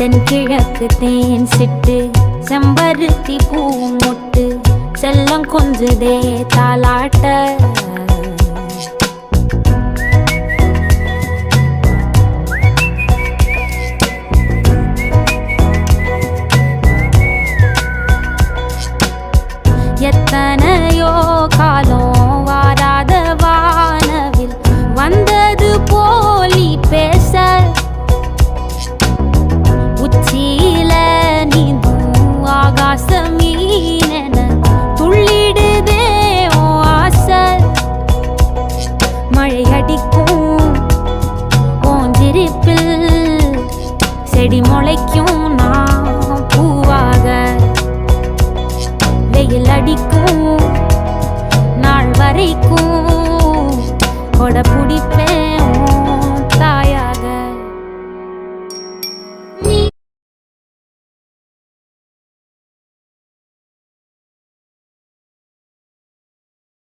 தென்கிழக்கு தேன் சிட்டு செம்பருத்தி பூ மொட்டு செல்லம் கொஞ்சுதே தாலாட்ட எத்தனையோ காலம் வாராத வானவில் வந்தது போலி பேச உச்சியில நீந்தும் ஆகாச மீனென துள்ளிடுதே ஓ ஆசை மழை அடிக்கும் ஓஞ்சிருப்பில் செடி முளைக்கும் நான் பூவாக வெயில் அடிக்கும் நாள் வரைக்கும் கொடை பிடிப்பேன்